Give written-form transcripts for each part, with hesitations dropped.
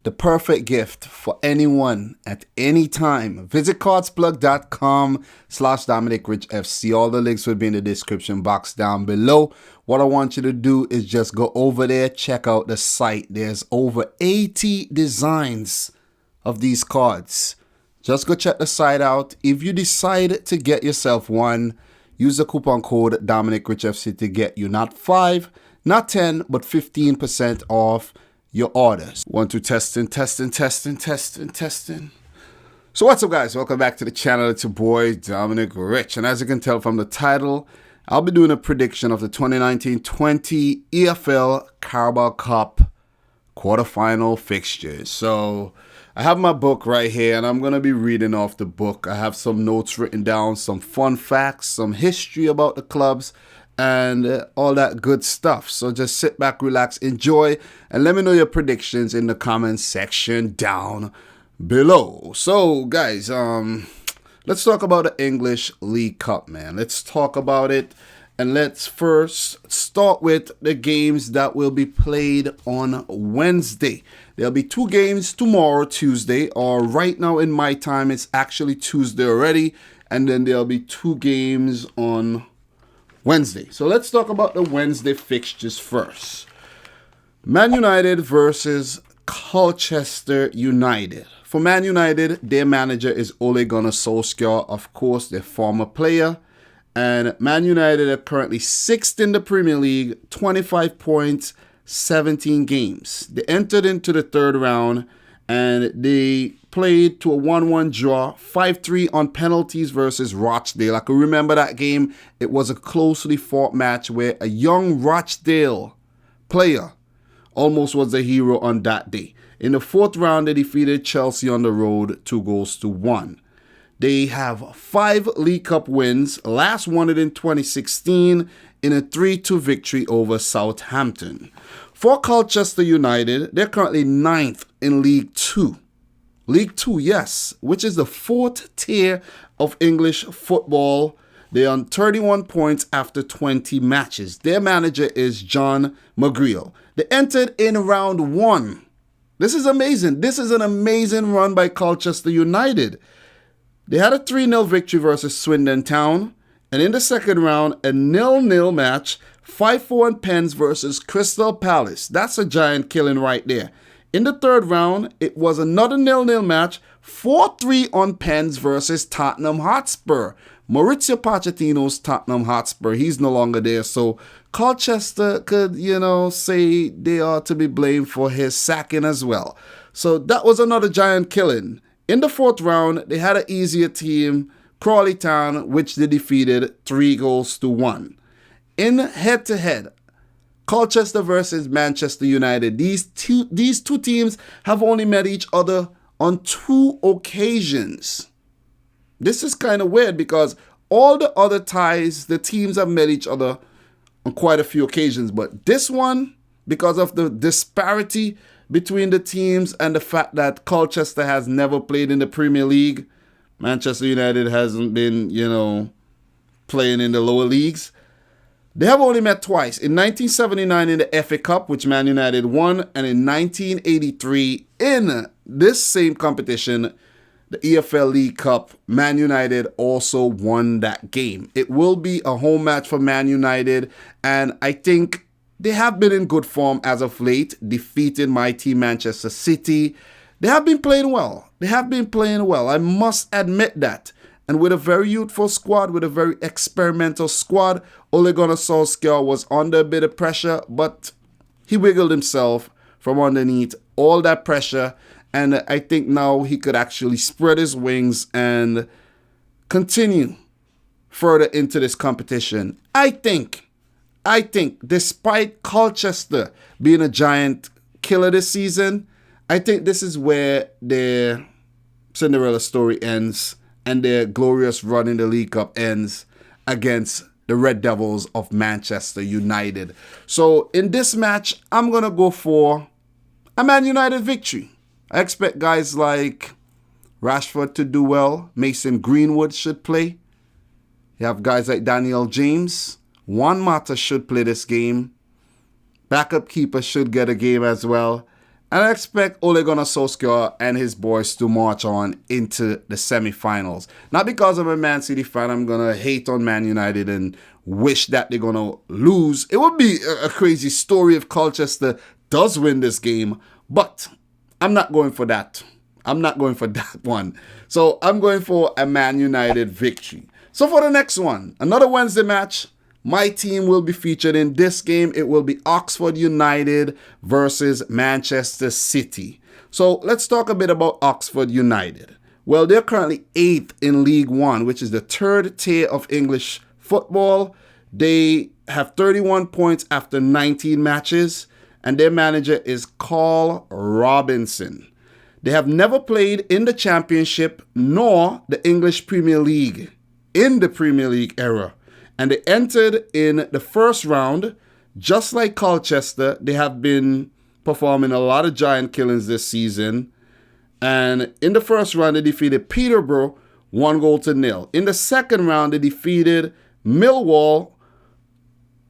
The perfect gift for anyone at any time. Visit cardsplug.com/Dominic Rich FC. All the links will be in the description box down below. What I want you to do is just go over there, check out the site. There's over 80 designs of these cards. Just go check the site out. If you decide to get yourself one, use the coupon code Dominic Rich FC to get you not 5, not 10, but 15% off your orders. 1, 2, testing. So what's up, guys? Welcome back to the channel. It's your boy Dominic Rich, and as you can tell from the title, I'll be doing a prediction of the 2019-20 EFL Carabao Cup quarterfinal fixtures. So I have my book right here, and I'm going to be reading off the book. I have some notes written down, some fun facts, some history about the clubs, and all that good stuff. So just sit back, relax, enjoy, and let me know your predictions in the comment section down below. So guys, let's talk about the English League Cup, man. Let's talk about it, and let's first start with the games that will be played on Wednesday. There'll be 2 games tomorrow, Tuesday, or right now in my time, it's actually Tuesday already, and then there'll be 2 games on Wednesday. So let's talk about the Wednesday fixtures first. Man United versus Colchester United. For Man United, their manager is Ole Gunnar Solskjaer, of course, their former player. And Man United are currently 6th in the Premier League, 25 points, 17 games. They entered into the 3rd round and they played to a 1-1 draw, 5-3 on penalties versus Rochdale. I can remember that game. It was a closely fought match where a young Rochdale player almost was the hero on that day. In the 4th round, they defeated Chelsea on the road 2-1. They have 5 League Cup wins, last won it in 2016 in a 3-2 victory over Southampton. For Colchester United, they're currently 9th in League 2. League 2, yes, which is the 4th tier of English football. They're on 31 points after 20 matches. Their manager is John McGreal. They entered in round 1. This is amazing. This is an amazing run by Colchester United. They had a 3-0 victory versus Swindon Town. And in the 2nd round, a 0-0 match, 5-4 on pens versus Crystal Palace. That's a giant killing right there. In the 3rd round, it was another 0-0 match, 4-3 on pens versus Tottenham Hotspur. Maurizio Pochettino's Tottenham Hotspur, he's no longer there. So Colchester could, say they are to be blamed for his sacking as well. So that was another giant killing. In the 4th round, they had an easier team, Crawley Town, which they defeated 3-1. In head-to-head, Colchester versus Manchester United. These two teams have only met each other on 2 occasions. This is kind of weird because all the other ties, the teams have met each other on quite a few occasions. But this one, because of the disparity between the teams and the fact that Colchester has never played in the Premier League, Manchester United hasn't been, playing in the lower leagues. They have only met twice. In 1979 in the FA Cup, which Man United won, and in 1983 in this same competition, the EFL League Cup, Man United also won that game. It will be a home match for Man United, and I think they have been in good form as of late, defeating my team Manchester City. They have been playing well. I must admit that. And with a very youthful squad, with a very experimental squad, Ole Gunnar Solskjaer was under a bit of pressure, but he wiggled himself from underneath all that pressure. And I think now he could actually spread his wings and continue further into this competition. I think, despite Colchester being a giant killer this season, I think this is where their Cinderella story ends and their glorious run in the League Cup ends against the Red Devils of Manchester United. So in this match, I'm going to go for a Man United victory. I expect guys like Rashford to do well. Mason Greenwood should play. You have guys like Daniel James. Juan Mata should play this game. Backup keeper should get a game as well. And I expect Ole Gunnar Solskjaer and his boys to march on into the semi-finals. Not because I'm a Man City fan, I'm going to hate on Man United and wish that they're going to lose. It would be a crazy story if Colchester does win this game, but I'm not going for that. I'm not going for that one. So I'm going for a Man United victory. So for the next one, another Wednesday match. My team will be featured in this game. It will be Oxford United versus Manchester City. So let's talk a bit about Oxford United. Well, they're currently 8th in League One, which is the third tier of English football. They have 31 points after 19 matches, and their manager is Carl Robinson. They have never played in the Championship nor the English Premier League in the Premier League era. And they entered in the first round. Just like Colchester, they have been performing a lot of giant killings this season. And in the first round, they defeated Peterborough 1-0. In the second round, they defeated Millwall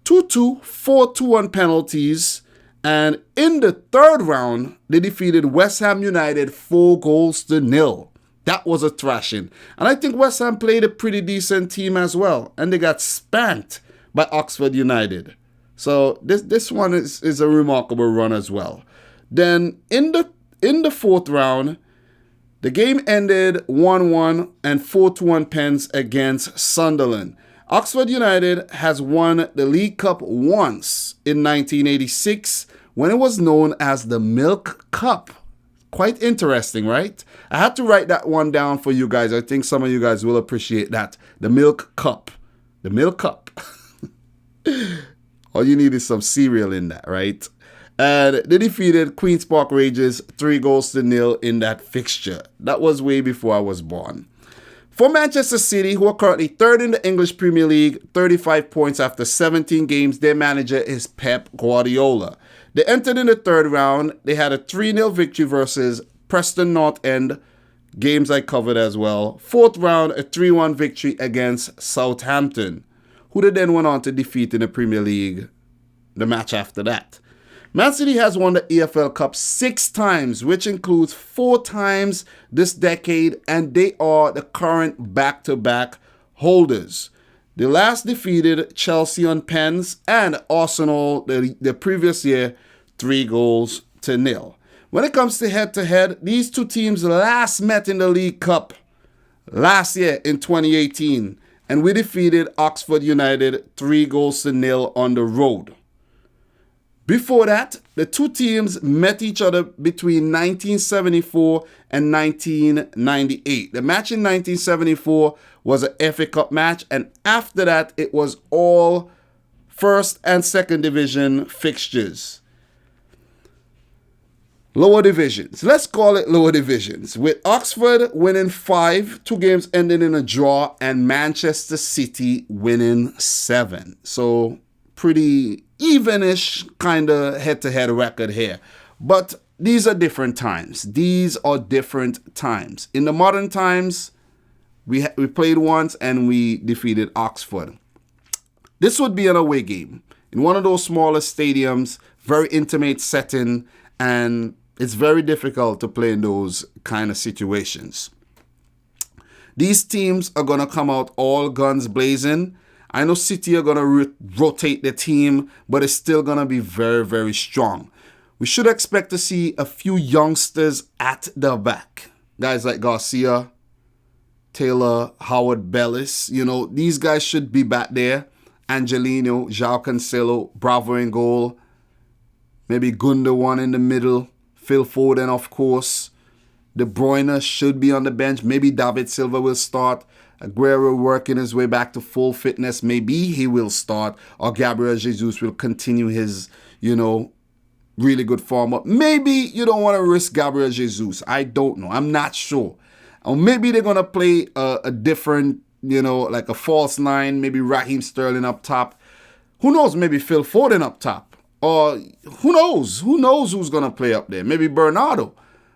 2-2, 4-2 on penalties. And in the third round, they defeated West Ham United 4-0. That was a thrashing. And I think West Ham played a pretty decent team as well. And they got spanked by Oxford United. So this one is a remarkable run as well. Then in the fourth round, the game ended 1-1 and 4-2 on pens against Sunderland. Oxford United has won the League Cup once in 1986 when it was known as the Milk Cup. Quite interesting, right? I had to write that one down for you guys. I think some of you guys will appreciate that. The Milk Cup. The Milk Cup. All you need is some cereal in that, right? And they defeated Queen's Park Rangers 3-0 in that fixture. That was way before I was born. For Manchester City, who are currently third in the English Premier League, 35 points after 17 games, their manager is Pep Guardiola. They entered in the third round. They had a 3-0 victory versus Preston North End. Games I covered as well. Fourth round, a 3-1 victory against Southampton, who they then went on to defeat in the Premier League the match after that. Man City has won the EFL Cup 6 times, which includes 4 times this decade, and they are the current back-to-back holders. They last defeated Chelsea on pens and Arsenal the previous year 3-0. When it comes to head-to-head, these two teams last met in the League Cup last year in 2018, and we defeated Oxford United 3-0 on the road. Before that, the two teams met each other between 1974 and 1998. The match in 1974 was an FA Cup match, and after that, it was all first and second division fixtures. Lower divisions. Let's call it lower divisions. With Oxford winning 5, 2 games ending in a draw, and Manchester City winning 7. So pretty evenish kind of head-to-head record here. But these are different times. These are different times. In the modern times, we played once and we defeated Oxford. This would be an away game in one of those smaller stadiums, very intimate setting, and it's very difficult to play in those kind of situations. These teams are going to come out all guns blazing. I know City are going to rotate the team, but it's still going to be very, very strong. We should expect to see a few youngsters at the back. Guys like Garcia, Taylor, Howard Bellis. You know, these guys should be back there. Angelino, João Cancelo, Bravo in goal. Maybe Gundogan in the middle. Phil Foden, of course. De Bruyne should be on the bench. Maybe David Silva will start. Aguero working his way back to full fitness. Maybe he will start. Or Gabriel Jesus will continue his, really good form. But maybe you don't want to risk Gabriel Jesus. I don't know. I'm not sure. Or maybe they're going to play a different, like a false 9. Maybe Raheem Sterling up top. Who knows? Maybe Phil Foden up top. Or who knows? Who knows who's going to play up there? Maybe Bernardo.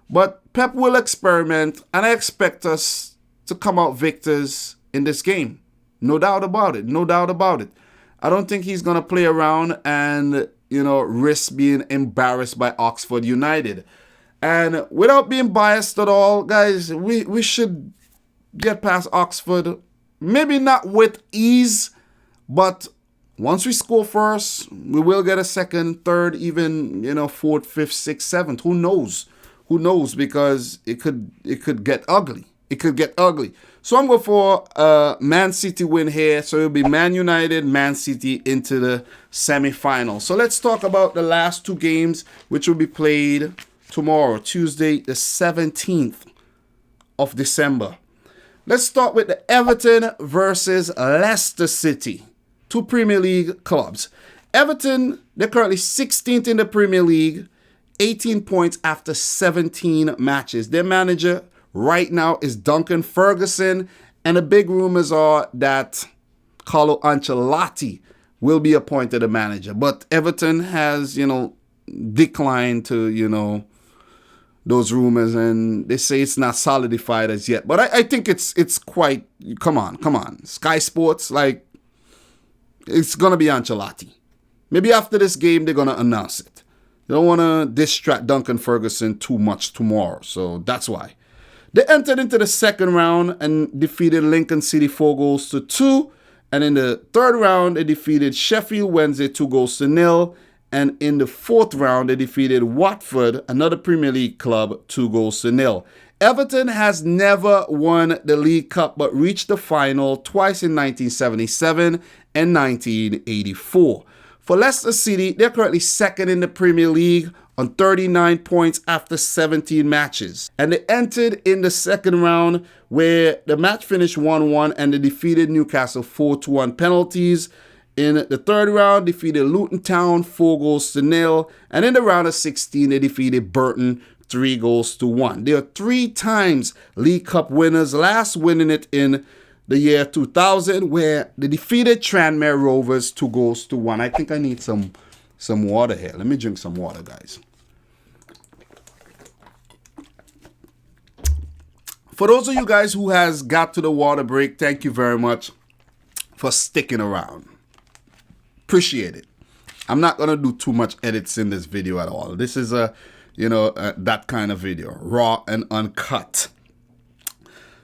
But Pep will experiment, and I expect us to come out victors in this game. No doubt about it. No doubt about it. I don't think he's going to play around and, risk being embarrassed by Oxford United. And without being biased at all, guys, we should get past Oxford. Maybe not with ease, but once we score first, we will get a second, third, even, fourth, fifth, sixth, seventh. Who knows? Who knows? Because it could get ugly. It could get ugly. So I'm going for a Man City win here. So it'll be Man United, Man City into the semi-final. So let's talk about the last two games, which will be played tomorrow, Tuesday, the 17th of December. Let's start with the Everton versus Leicester City. Two Premier League clubs. Everton, they're currently 16th in the Premier League, 18 points after 17 matches. Their manager right now is Duncan Ferguson, and the big rumors are that Carlo Ancelotti will be appointed a manager. But Everton has, declined to, those rumors, and they say it's not solidified as yet. But I think it's quite, come on. Sky Sports, it's going to be Ancelotti. Maybe after this game, they're going to announce it. They don't want to distract Duncan Ferguson too much tomorrow, so that's why. They entered into the second round and defeated Lincoln City 4-2. And in the third round, they defeated Sheffield Wednesday 2-0. And in the fourth round, they defeated Watford, another Premier League club, 2-0. Everton has never won the League Cup but reached the final twice in 1977 and 1984. For Leicester City, they're currently second in the Premier League on 39 points after 17 matches. And they entered in the second round where the match finished 1-1 and they defeated Newcastle 4-1 penalties. In the third round, defeated Luton Town 4-0. And in the round of 16, they defeated Burton 3-1. They are 3 times League Cup winners, last winning it in the year 2000, where they defeated Tranmere Rovers 2-1. I think I need some water here. Let me drink some water, guys. For those of you guys who has got to the water break, thank you very much for sticking around. Appreciate it. I'm not going to do too much edits in this video at all. This is that kind of video, raw and uncut.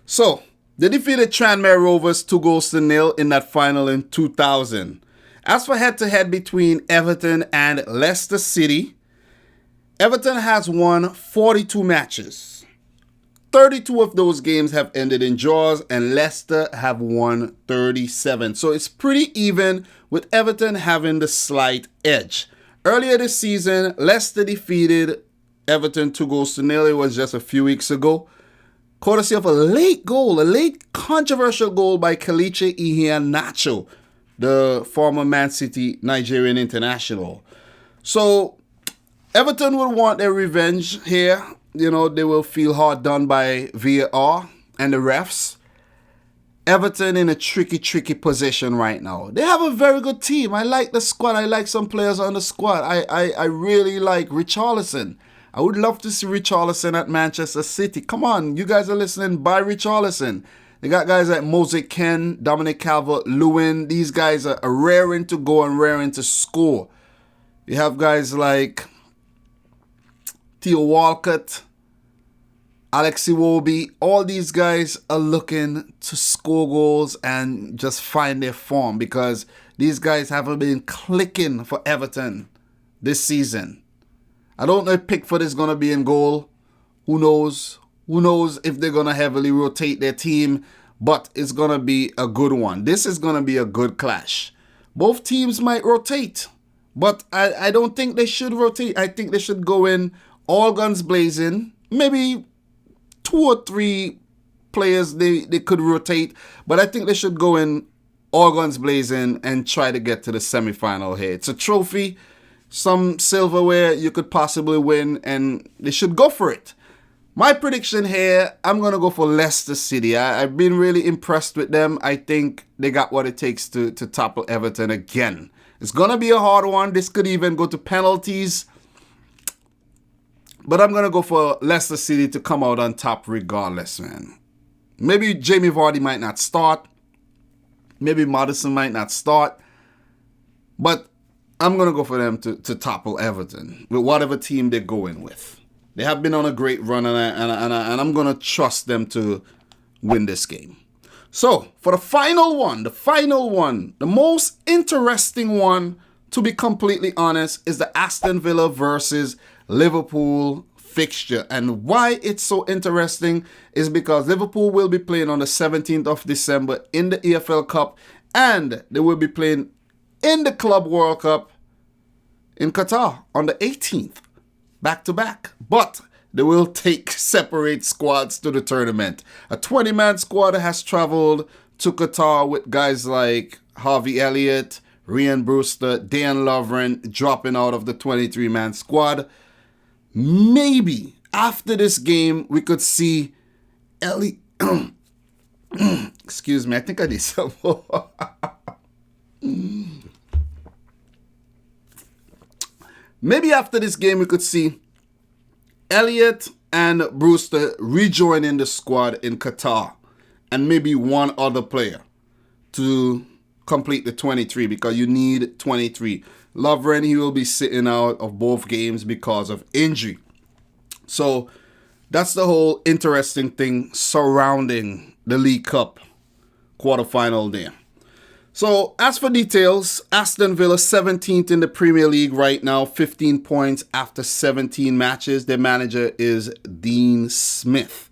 So, they defeated Tranmere Rovers 2-0 in that final in 2000. As for head-to-head between Everton and Leicester City, Everton has won 42 matches. 32 of those games have ended in draws, and Leicester have won 37. So it's pretty even, with Everton having the slight edge. Earlier this season, Leicester defeated Everton 2-0. It was just a few weeks ago, courtesy of a late controversial goal by Kelechi Iheanacho, the former Man City Nigerian international. So Everton will want their revenge here. They will feel hard done by VAR and the refs. Everton in a tricky position right now. They have a very good team. I like the squad. I like some players on the squad. I really like Richarlison. I would love to see Richarlison at Manchester City. Come on, you guys are listening. Buy Richarlison. They got guys like Mose Ken, Dominic Calvert-Lewin. These guys are raring to go and raring to score. You have guys like Theo Walcott, Alex Iwobi. All these guys are looking to score goals and just find their form, because these guys haven't been clicking for Everton this season. I don't know if Pickford is going to be in goal. Who knows? Who knows if they're going to heavily rotate their team, but it's going to be a good one. This is going to be a good clash. Both teams might rotate, but I don't think they should rotate. I think they should go in all guns blazing. Maybe 2 or 3 players they could rotate, but I think they should go in all guns blazing and try to get to the semi-final here. It's a trophy, some silverware you could possibly win, and they should go for it. My prediction here, I'm going to go for Leicester City. I've been really impressed with them. I think they got what it takes to topple Everton again. It's going to be a hard one. This could even go to penalties. But I'm going to go for Leicester City to come out on top regardless, man. Maybe Jamie Vardy might not start. Maybe Maddison might not start. But I'm going to go for them to topple Everton with whatever team they're going with. They have been on a great run, and I'm going to trust them to win this game. So, for the final one, the most interesting one, to be completely honest, is the Aston Villa versus Liverpool fixture. And why it's so interesting is because Liverpool will be playing on the 17th of December in the EFL Cup, and they will be playing in the Club World Cup in Qatar on the 18th, back-to-back. But they will take separate squads to the tournament. A 20-man squad has traveled to Qatar with guys like Harvey Elliott, Ryan Brewster, Dan Lovren dropping out of the 23-man squad. Maybe after this game, we could see Ellie. Excuse me, I think I need some more. Maybe after this game, we could see Elliott and Brewster rejoining the squad in Qatar, and maybe one other player to complete the 23, because you need 23. Lovren, he will be sitting out of both games because of injury. So that's the whole interesting thing surrounding the League Cup quarterfinal there. So as for details, Aston Villa 17th in the Premier League right now, 15 points after 17 matches. Their manager is Dean Smith.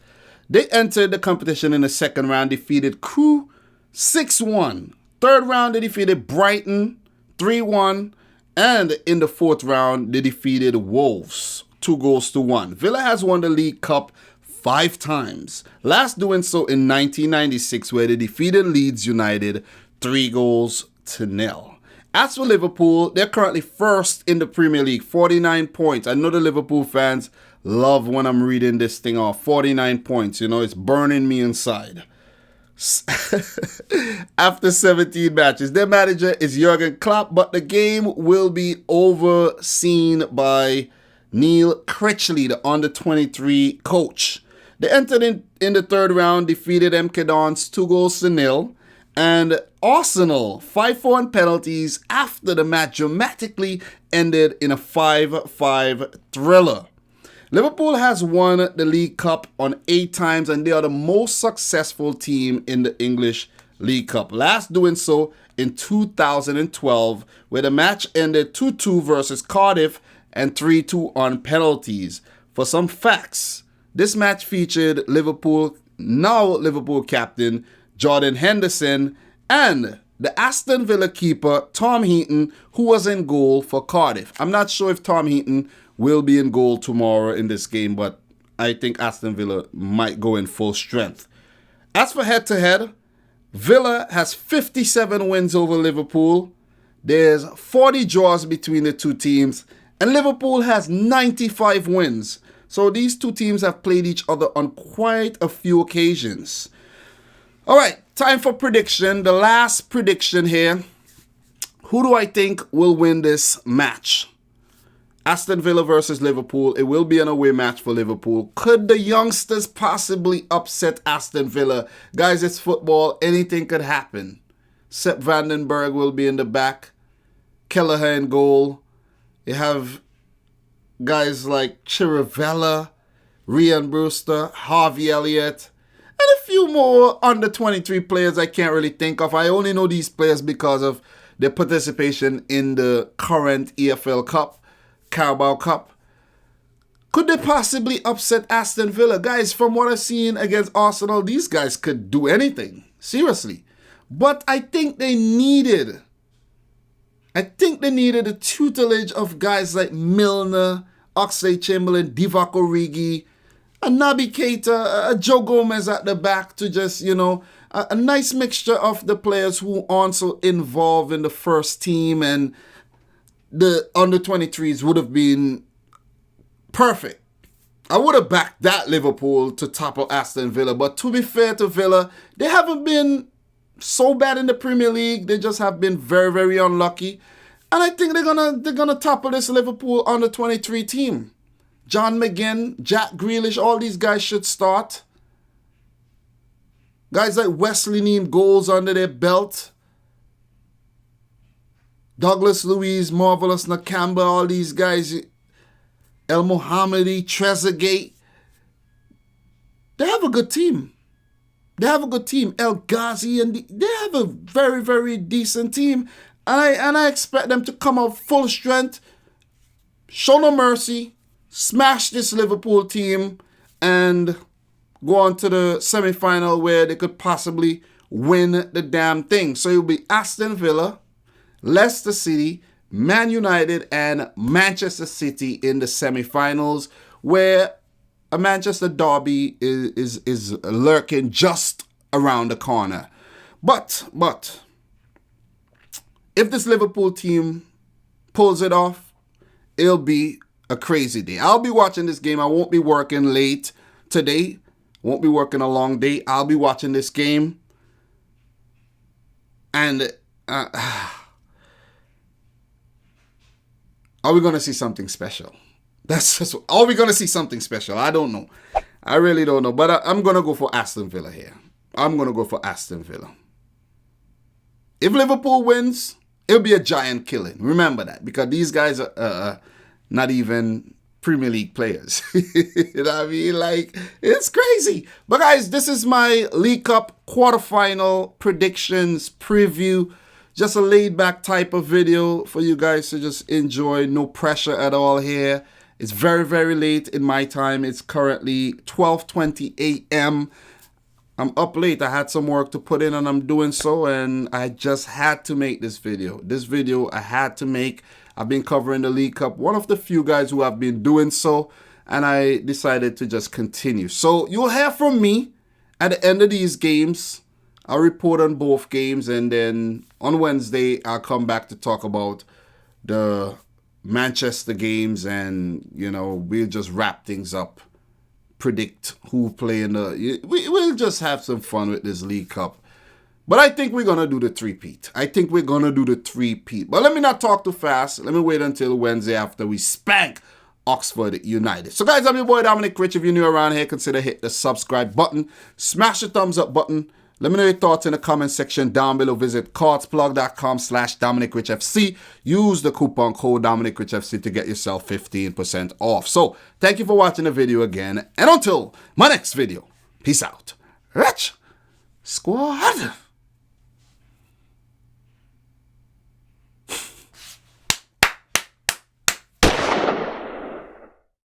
They entered the competition in the second round, defeated Crewe 6-1. Third round, they defeated Brighton 3-1. And in the fourth round, they defeated Wolves 2-1. Villa has won the League Cup 5 times. Last doing so in 1996, where they defeated Leeds United 3-0. As for Liverpool, they're currently first in the Premier League, 49 points. I know the Liverpool fans love when I'm reading this thing off. 49 points, you know, it's burning me inside. After 17 matches, their manager is Jurgen Klopp, but the game will be overseen by Neil Critchley, the under-23 coach. They entered in the third round, defeated MK Dons 2-0. And Arsenal 5-4 on penalties after the match dramatically ended in a 5-5 thriller. Liverpool has won the League Cup on 8 times, and they are the most successful team in the English League Cup. Last doing so in 2012, where the match ended 2-2 versus Cardiff and 3-2 on penalties. For some facts, this match featured Liverpool captain Jordan Henderson and the Aston Villa keeper Tom Heaton, who was in goal for Cardiff. I'm not sure if Tom Heaton will be in goal tomorrow in this game, but I think Aston Villa might go in full strength. As for head-to-head, Villa has 57 wins over Liverpool. There's 40 draws between the two teams, and Liverpool has 95 wins. So these two teams have played each other on quite a few occasions. All right, time for prediction. The last prediction here. Who do I think will win this match? Aston Villa versus Liverpool. It will be an away match for Liverpool. Could the youngsters possibly upset Aston Villa? Guys, it's football. Anything could happen. Sepp Vandenberg will be in the back. Kelleher in goal. You have guys like Chirivella, Ryan Brewster, Harvey Elliott, and a few more under 23 players I can't really think of. I only know these players because of their participation in the current EFL Cup, Carabao Cup. Could they possibly upset Aston Villa? Guys, from what I've seen against Arsenal, these guys could do anything. Seriously. But I think they needed the tutelage of guys like Milner, Oxlade-Chamberlain, Divock Origi, a Naby Keita, a Joe Gomez at the back to just, a nice mixture of the players who aren't so involved in the first team, and the under-23s would have been perfect. I would have backed that Liverpool to topple Aston Villa, but to be fair to Villa, they haven't been so bad in the Premier League. They just have been very, very unlucky. And I think they're gonna topple this Liverpool under-23 team. John McGinn, Jack Grealish, all these guys should start. Guys like Wesley need goals under their belt. Douglas Luiz, Marvelous Nakamba, all these guys, El Mohammadi, Trezeguet. They have a good team. They have a good team. El Ghazi, and they have a very, very decent team. And I expect them to come out full strength, show no mercy, smash this Liverpool team, and go on to the semi-final where they could possibly win the damn thing. So it'll be Aston Villa, Leicester City, Man United, and Manchester City in the semi-finals, where a Manchester derby is lurking just around the corner. But if this Liverpool team pulls it off, it'll be a crazy day. I'll be watching this game. I won't be working late today. Won't be working a long day. I'll be watching this game. And are we going to see something special? Are we going to see something special? I don't know. I really don't know. But I'm going to go for Aston Villa here. I'm going to go for Aston Villa. If Liverpool wins, it'll be a giant killing. Remember that. Because these guys are not even Premier League players. You know what I mean? Like, it's crazy. But guys, this is my League Cup quarterfinal predictions preview. Just a laid back type of video for you guys to just enjoy. No pressure at all here. It's very, very late in my time. It's currently 12:20 a.m. I'm up late. I had some work to put in and I'm doing so. And I just had to make this video. This video I had to make. I've been covering the League Cup. One of the few guys who have been doing so. And I decided to just continue. So you'll hear from me at the end of these games. I'll report on both games. And then on Wednesday, I'll come back to talk about the Manchester games. And, you know, we'll just wrap things up. Predict who play in the... We'll just have some fun with this League Cup. But I think we're going to do the three-peat. But let me not talk too fast. Let me wait until Wednesday after we spank Oxford United. So guys, I'm your boy Dominic Rich. If you're new around here, consider hit the subscribe button. Smash the thumbs up button. Let me know your thoughts in the comment section down below. Visit cardsplug.com/dominicrichfc. Use the coupon code dominicrichfc to get yourself 15% off. So thank you for watching the video again. And until my next video, peace out. Rich Squad.